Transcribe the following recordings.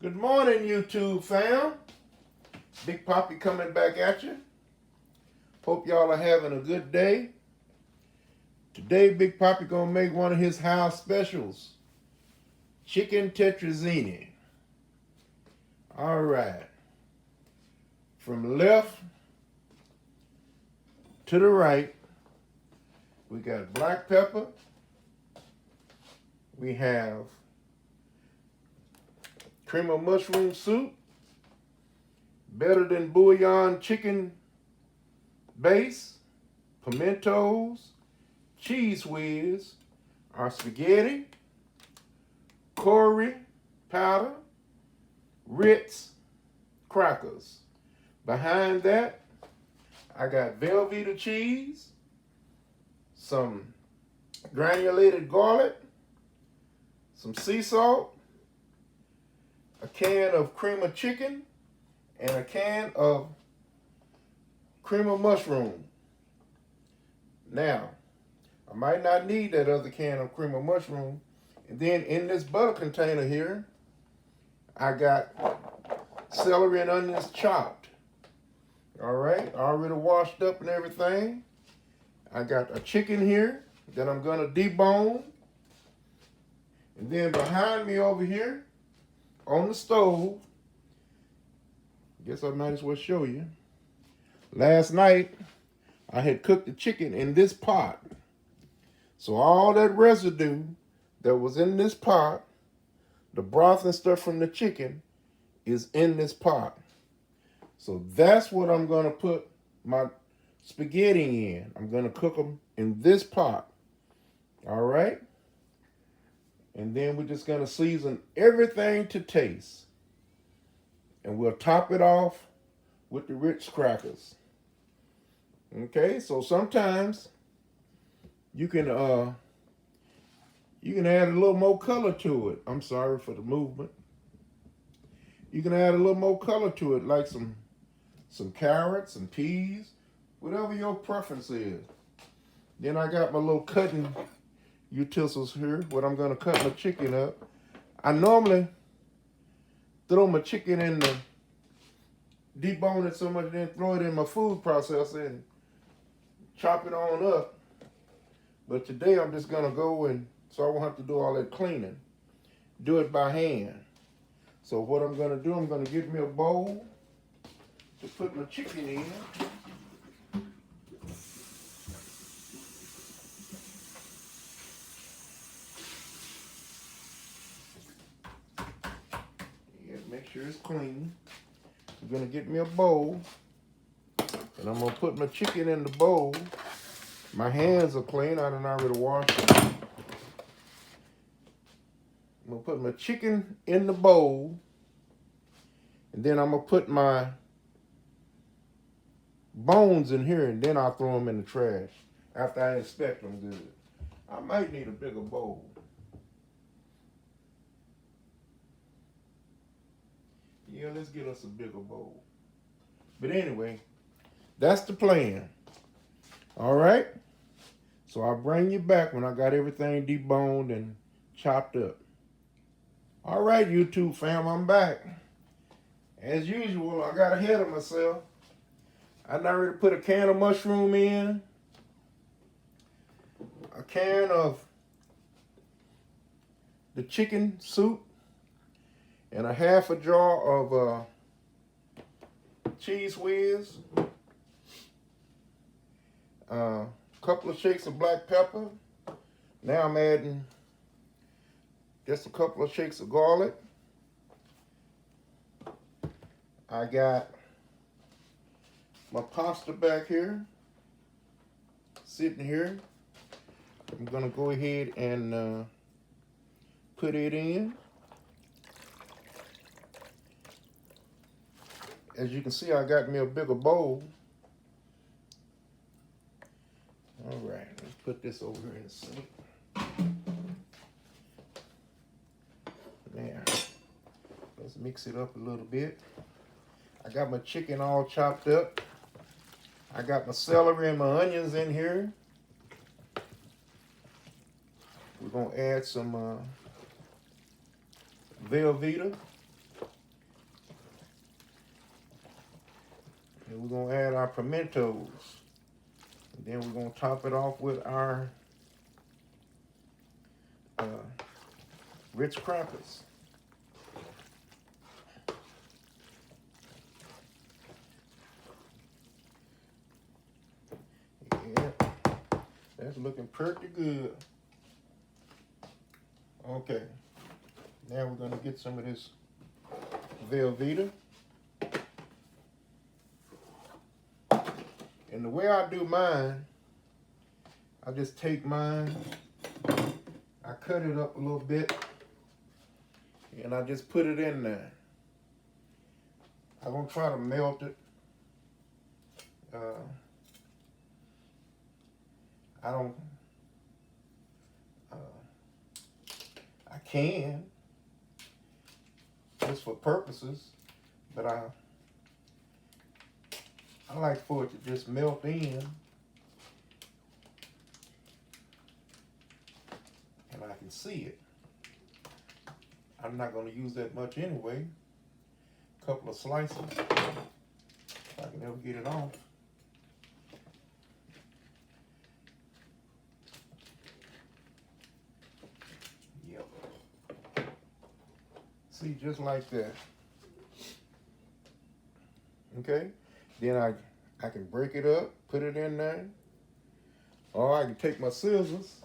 Good morning, YouTube fam. Big Poppy coming back at you. Hope y'all are having a good day. Today, Big Poppy gonna make one of his house specials. Chicken tetrazzini. All right. From left to the right, we got black pepper. We have cream of mushroom soup, better than bouillon chicken base, pimentos, cheese whiz, our spaghetti, curry powder, Ritz crackers. Behind that, I got Velveeta cheese, some granulated garlic, some sea salt, a can of cream of chicken, and a can of cream of mushroom. Now, I might not need that other can of cream of mushroom. And then in this butter container here, I got celery and onions chopped. All right, already washed up and everything. I got a chicken here that I'm gonna debone. And then behind me over here on the stove, guess I might as well show you. Last night, I had cooked the chicken in this pot. So all that residue that was in this pot, the broth and stuff from the chicken, is in this pot. So that's what I'm going to put my spaghetti in. I'm going to cook them in this pot. All right? And then we're just going to season everything to taste. And we'll top it off with the Ritz crackers. Okay, so sometimes you can add a little more color to it. I'm sorry for the movement. You can add a little more color to it, like some carrots and peas, whatever your preference is. Then I got my little cutting utensils here, where I'm gonna cut my chicken up. I normally throw my chicken in the debone it so much, then throw it in my food processor and chop it on up. But today I'm just gonna go and, so I won't have to do all that cleaning. Do it by hand. So what I'm gonna do, I'm gonna get me a bowl to put my chicken in. Yeah, make sure it's clean. I'm gonna get me a bowl, and I'm gonna put my chicken in the bowl. My hands are clean, I done already washed them. I'm gonna put my chicken in the bowl, and then I'm gonna put my bones in here, and then I'll throw them in the trash after I inspect them good. I might need a bigger bowl. Yeah, let's get us a bigger bowl. But anyway, that's the plan. All right? So I'll bring you back when I got everything deboned and chopped up. All right, YouTube fam, I'm back. As usual, I got ahead of myself. I already put a can of mushroom in, a can of the chicken soup, and a half a jar of cheese whiz, a couple of shakes of black pepper. Now I'm adding just a couple of shakes of garlic. I got my pasta back here, sitting here. I'm gonna go ahead and put it in. As you can see, I got me a bigger bowl. All right, let's put this over here in the sink. Now, let's mix it up a little bit. I got my chicken all chopped up. I got my celery and my onions in here. We're gonna add some Velveeta. And we're going to add our pimentos. And then we're going to top it off with our Ritz crackers. Yeah, that's looking pretty good. Okay, now we're going to get some of this Velveeta. And the way I do mine, I just take mine, I cut it up a little bit, and I just put it in there. I'm going to try to melt it. I can, just for purposes, but I like for it to just melt in, and I can see it. I'm not going to use that much anyway. A couple of slices, if I can ever get it off. Yep. See, just like that. Okay, then I can break it up, put it in there, or I can take my scissors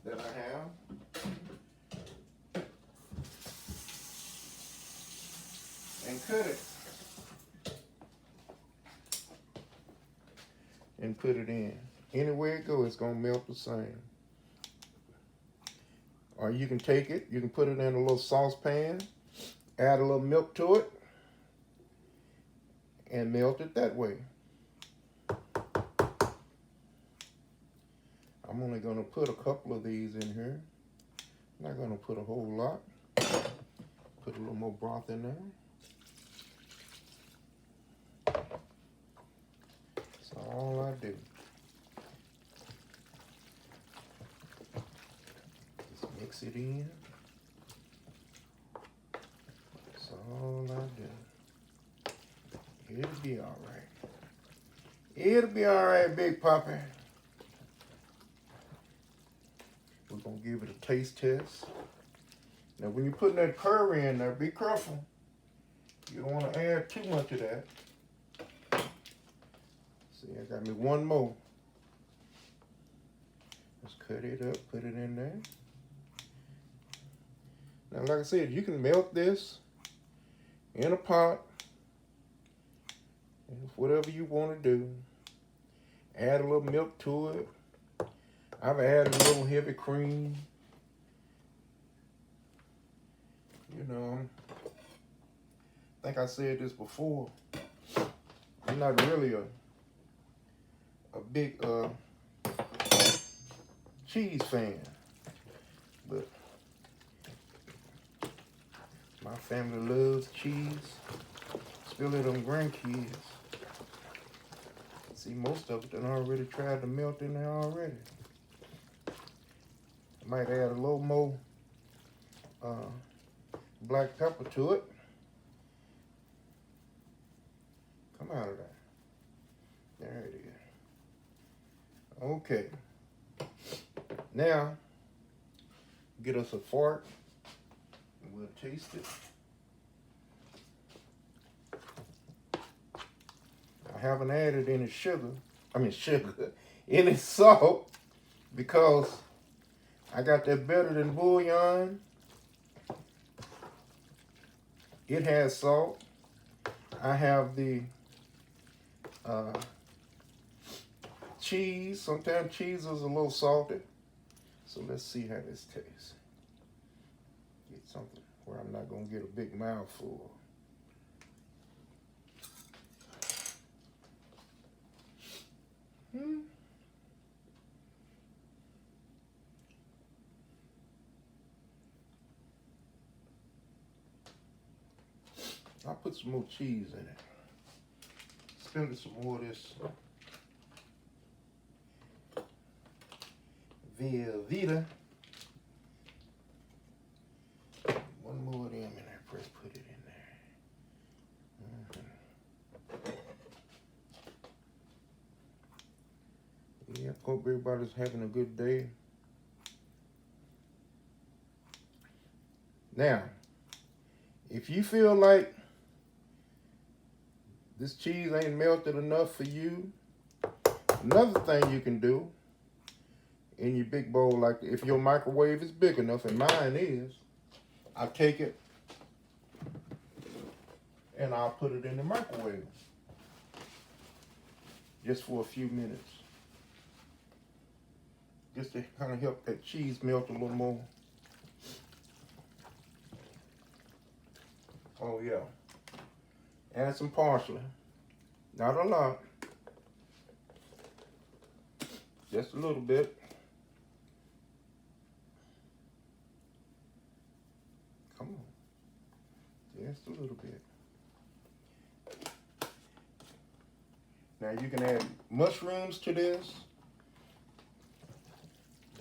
that I have and cut it and put it in. Anywhere it goes, it's gonna melt the same. Or you can take it, you can put it in a little saucepan, add a little milk to it, and melt it that way. I'm only going to put a couple of these in here. I'm not going to put a whole lot. Put a little more broth in there. That's all I do. Just mix it in. That's all I do. It'll be all right. It'll be all right, Big Papi. We're going to give it a taste test. Now, when you're putting that curry in there, be careful. You don't want to add too much of that. See, I got me one more. Let's cut it up, put it in there. Now, like I said, you can melt this in a pot. Whatever you want to do. Add a little milk to it. I've added a little heavy cream. You know, I think I said this before. I'm not really a big cheese fan, but my family loves cheese, especially them grandkids. See, most of it done already tried to melt in there already. I might add a little more black pepper to it. Come out of that. There it is. Okay. Now, get us a fork and we'll taste it. I haven't added any any salt, because I got that Better Than bouillon. It has salt. I have the cheese. Sometimes cheese is a little salty. So let's see how this tastes. Get something where I'm not going to get a big mouthful. I'll put some more cheese in it. Spend some more of this Velveeta. One more of them in there. First, put it in there. hope everybody's having a good day. Now, if you feel like this cheese ain't melted enough for you, another thing you can do in your big bowl, like if your microwave is big enough, and mine is, I take it and I'll put it in the microwave just for a few minutes, just to kind of help that cheese melt a little more. Oh yeah, add some parsley, not a lot, just a little bit. Come on, just a little bit. Now you can add mushrooms to this.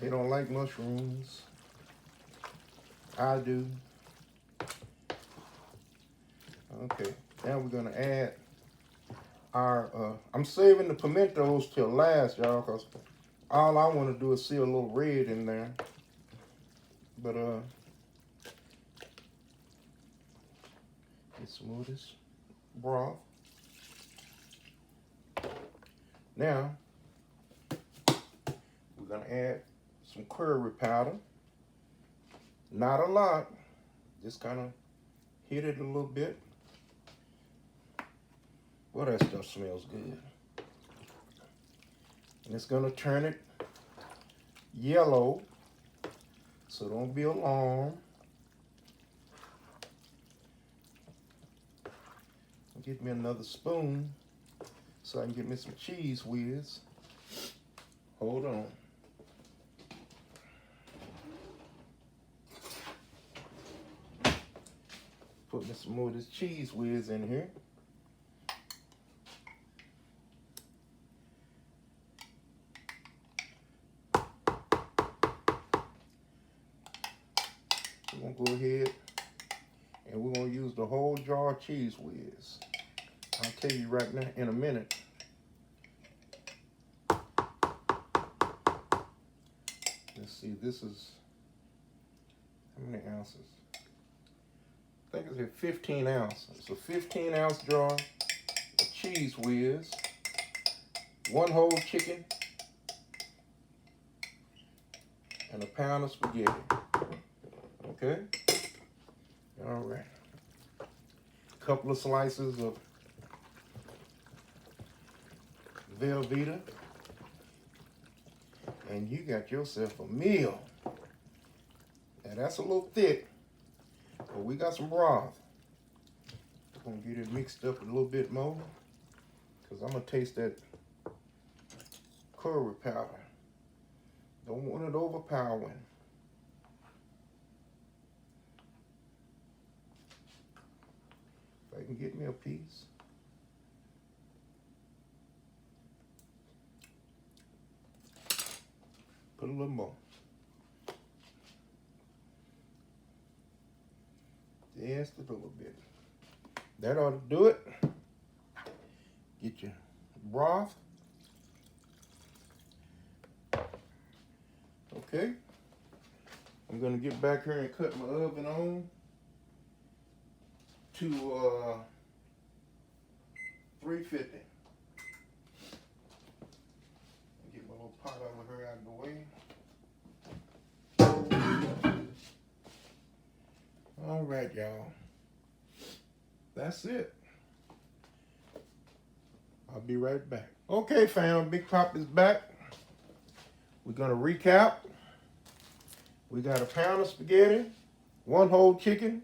They don't like mushrooms. I do. Okay, now we're gonna add our, I'm saving the pimentos till last, y'all, because all I want to do is see a little red in there. But, get some of this broth. Now, we're gonna add some curry powder. Not a lot, just kind of hit it a little bit. Well, that stuff smells good. And it's gonna turn it yellow, so don't be alarmed. Get me another spoon so I can get me some cheese whiz. Hold on. Put me some more of this cheese whiz in here. We're gonna go ahead and we're gonna use the whole jar of cheese whiz. I'll tell you right now in a minute. Let's see, this is how many ounces? I think it's a 15 ounce. It's a 15 ounce jar of cheese whiz, one whole chicken, and a pound of spaghetti. Okay? All right. A couple of slices of Velveeta, and you got yourself a meal. Now that's a little thick, but we got some broth. I'm gonna get it mixed up a little bit more, because I'm gonna taste that curry powder. Don't want it overpowering. If I can get me a piece. Put a little more. Just a little bit. That ought to do it. Get your broth. Okay. I'm gonna get back here and cut my oven on to 350. Get my little pot over here out of the way. All right, y'all. That's it. I'll be right back. Okay, fam, Big Pop is back. We're gonna recap. We got a pound of spaghetti, one whole chicken,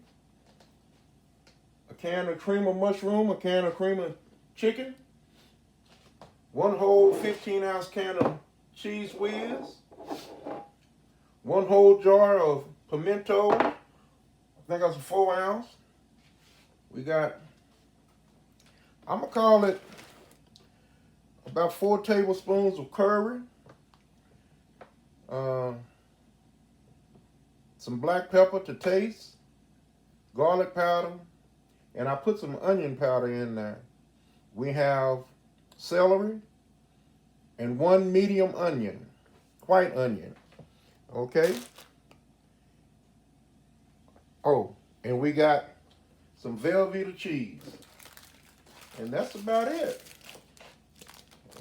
a can of cream of mushroom, a can of cream of chicken, one whole 15 ounce can of cheese whiz, one whole jar of pimento, I think that's a 4 ounce. We got, I'm gonna call it about 4 tablespoons of curry, some black pepper to taste, garlic powder, and I put some onion powder in there. We have celery and 1 medium onion, white onion. Okay. Oh, and we got some Velveeta cheese. And that's about it.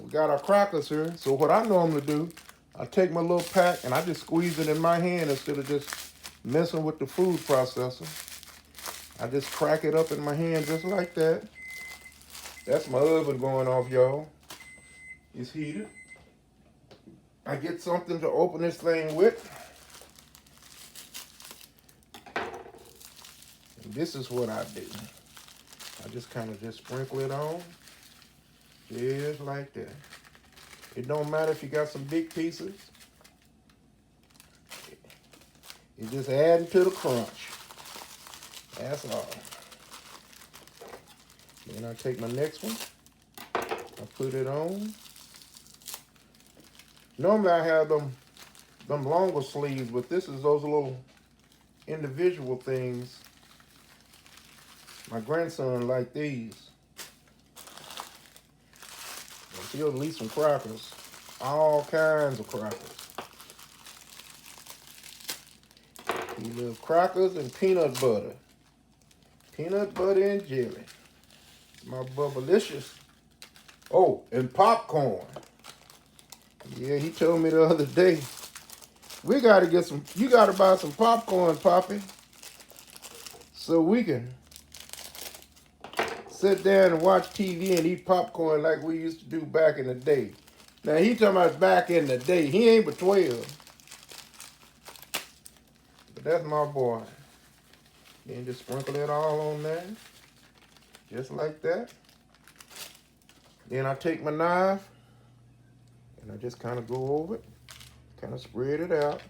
We got our crackers here. So what I normally do, I take my little pack and I just squeeze it in my hand instead of just messing with the food processor. I just crack it up in my hand just like that. That's my oven going off, y'all. It's heated. I get something to open this thing with. And this is what I do. I just kind of just sprinkle it on. Just like that. It don't matter if you got some big pieces. It's just adding to the crunch. That's all. Then I take my next one. I put it on. Normally I have them longer sleeves, but this is those little individual things. My grandson liked these. He'll eat some crackers. All kinds of crackers. He loves crackers and peanut butter. Peanut butter and jelly. My bubblicious. Oh, and popcorn. Yeah, he told me the other day, we got to get some, you got to buy some popcorn, Poppy, so we can sit down and watch TV and eat popcorn like we used to do back in the day. Now, he talking about back in the day. He ain't but 12. But that's my boy. Then just sprinkle it all on there. Just like that. Then I take my knife and I just kind of go over it. Kind of spread it out.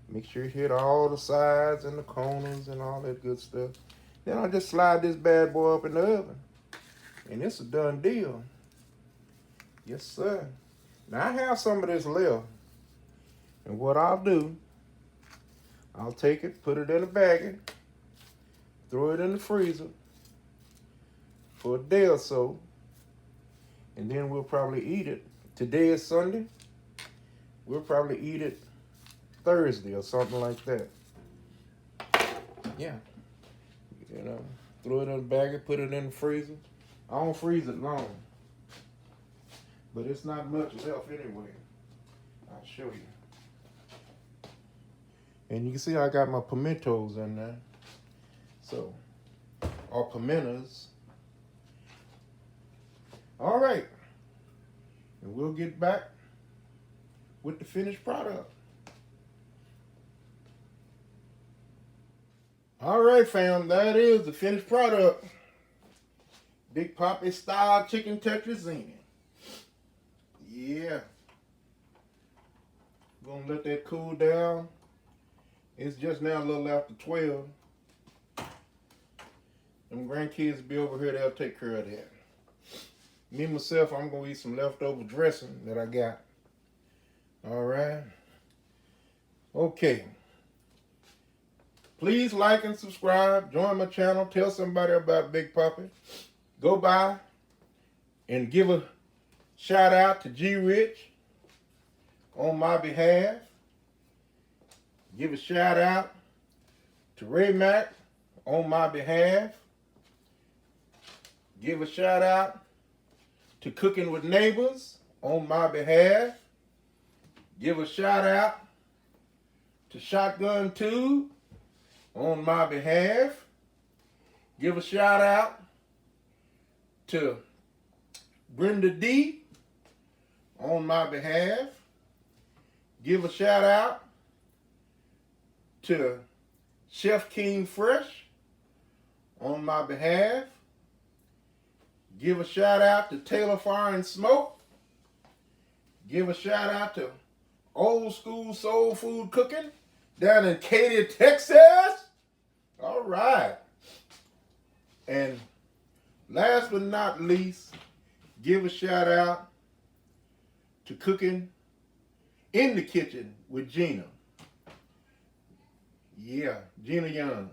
Make sure you hit all the sides and the corners and all that good stuff. Then I just slide this bad boy up in the oven. And it's a done deal. Yes, sir. Now I have some of this left. And what I'll do, I'll take it, put it in a baggie, throw it in the freezer for a day or so. And then we'll probably eat it. Today is Sunday. We'll probably eat it Thursday or something like that. Yeah. You know, throw it in a baggie, put it in the freezer. I don't freeze it long. But it's not much left anyway. I'll show you. And you can see I got my pimentos in there. So, or pimentas. All right. And we'll get back with the finished product. All right, fam, that is the finished product. Big Papi style chicken tetrazzini. Yeah. Gonna let that cool down. It's just now a little after 12. Them grandkids will be over here, they'll take care of that. Me, myself, I'm gonna eat some leftover dressing that I got. All right. Okay. Please like and subscribe. Join my channel. Tell somebody about Big Papi. Go by and give a shout out to G Rich on my behalf. Give a shout out to Ray Mac on my behalf. Give a shout out to Cooking with Neighbors on my behalf. Give a shout out to Shotgun Tube on my behalf. Give a shout out to Brenda D on my behalf. Give a shout out to Chef King Fresh on my behalf. Give a shout out to Taylor Fire and Smoke. Give a shout out to Old School Soul Food Cooking down in Katy, Texas. All right. And last but not least, give a shout out to Cooking in the Kitchen with Gina. Yeah, Gina Young.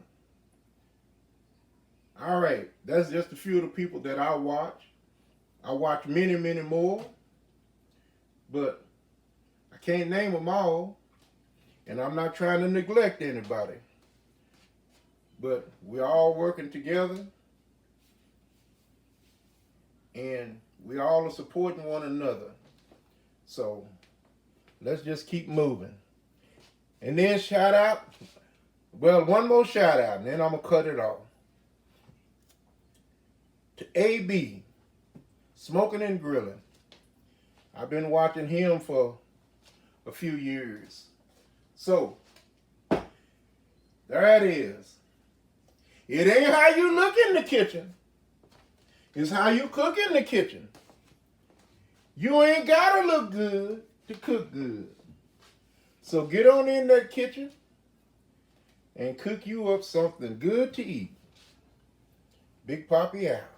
All right, that's just a few of the people that I watch. I watch many, many more. but I can't name them all, and I'm not trying to neglect anybody. But we're all working together, and we all are supporting one another. So let's just keep moving. And then shout out, well, one more shout out, and then I'm going to cut it off. To AB, Smoking and Grilling. I've been watching him for a few years. So, there it is. It ain't how you look in the kitchen. It's how you cook in the kitchen. You ain't got to look good to cook good. So get on in that kitchen and cook you up something good to eat. Big Papi out.